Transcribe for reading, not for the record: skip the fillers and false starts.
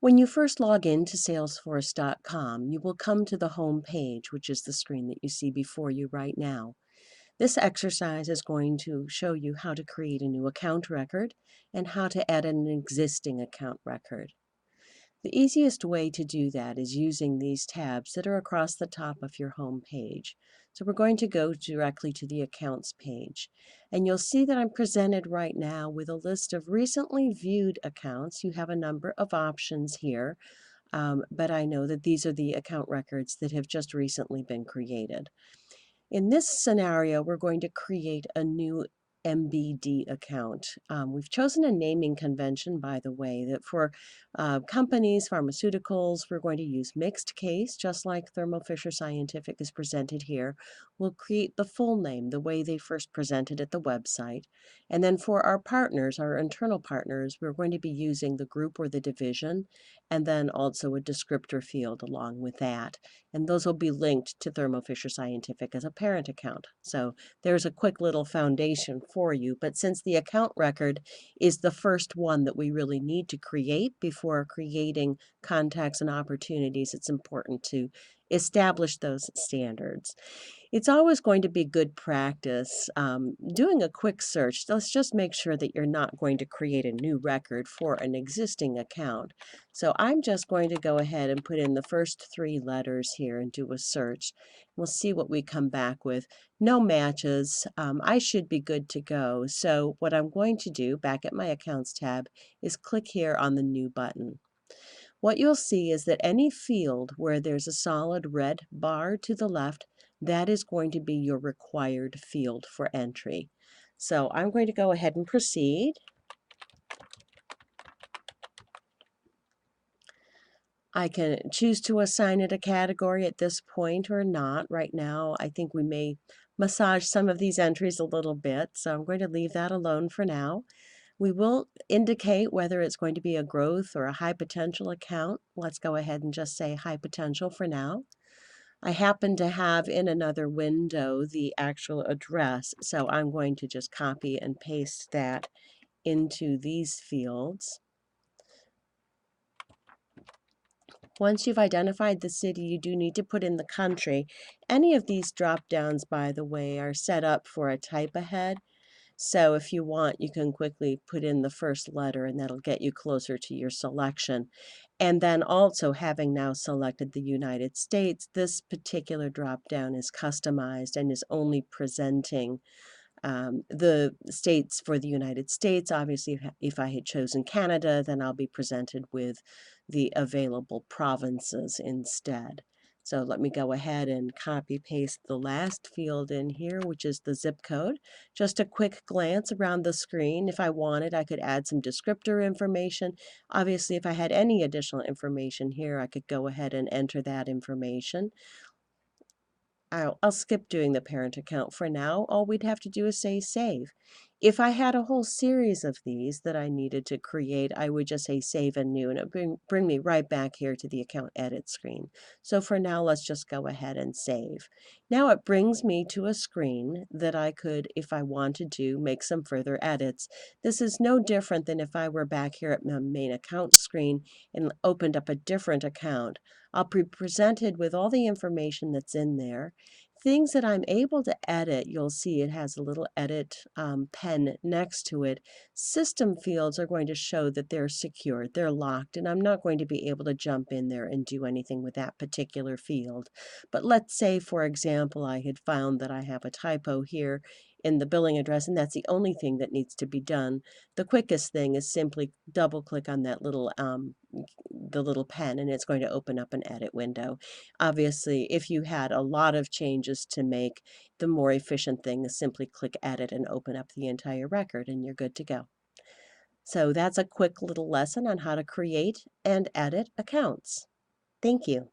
When you first log in to Salesforce.com, you will come to the home page, which is the screen that you see before you right now. This exercise is going to show you how to create a new account record and how to add an existing account record. The easiest way to do that is using these tabs that are across the top of your home page. So we're going to go directly to the Accounts page. And you'll see that I'm presented right now with a list of recently viewed accounts. You have a number of options here, but I know that these are the account records that have just recently been created. In this scenario, we're going to create a new MBD account. We've chosen a naming convention, by the way, that for companies, pharmaceuticals, we're going to use mixed case, just like Thermo Fisher Scientific is presented here. We'll create the full name, the way they first presented at the website. And then for our partners, our internal partners, we're going to be using the group or the division, and then also a descriptor field along with that. And those will be linked to Thermo Fisher Scientific as a parent account. So there's a quick little foundation for you. But since the account record is the first one that we really need to create before creating contacts and opportunities, it's important to establish those standards. It's always going to be good practice doing a quick search. Let's just make sure that you're not going to create a new record for an existing account. So I'm just going to go ahead and put in the first three letters here and do a search. We'll see what we come back with. No matches. I should be good to go. So what I'm going to do back at my Accounts tab is click here on the New button. What you'll see is that any field where there's a solid red bar to the left, that is going to be your required field for entry. So I'm going to go ahead and proceed. I can choose to assign it a category at this point or not. Right now, I think we may massage some of these entries a little bit, so I'm going to leave that alone for now. We will indicate whether it's going to be a growth or a high potential account. Let's go ahead and just say high potential for now. I happen to have in another window the actual address, so I'm going to just copy and paste that into these fields. Once you've identified the city, you do need to put in the country. Any of these drop downs, by the way, are set up for a type ahead. So if you want, you can quickly put in the first letter and that'll get you closer to your selection. And then also having now selected the United States, this particular drop down is customized and is only presenting the states for the United States. Obviously, if I had chosen Canada, then I'll be presented with the available provinces instead. So let me go ahead and copy paste the last field in here, which is the zip code. Just a quick glance around the screen. If I wanted, I could add some descriptor information. Obviously, if I had any additional information here, I could go ahead and enter that information. I'll skip doing the parent account for now. All we'd have to do is say save. If I had a whole series of these that I needed to create, I would just say save and new, and it would bring me right back here to the account edit screen. So for now, let's just go ahead and save. Now it brings me to a screen that I could, if I wanted to, make some further edits. This is no different than if I were back here at my main account screen and opened up a different account. I'll be presented with all the information that's in there. Things that I'm able to edit, you'll see it has a little edit pen next to it. System fields are going to show that they're secured, they're locked, and I'm not going to be able to jump in there and do anything with that particular field. But let's say, for example, I had found that I have a typo here in the billing address, and that's the only thing that needs to be done. The quickest thing is simply double click on that little the little pen, and it's going to open up an edit window. Obviously, if you had a lot of changes to make, the more efficient thing is simply click edit and open up the entire record, and you're good to go. So that's a quick little lesson on how to create and edit accounts. Thank you.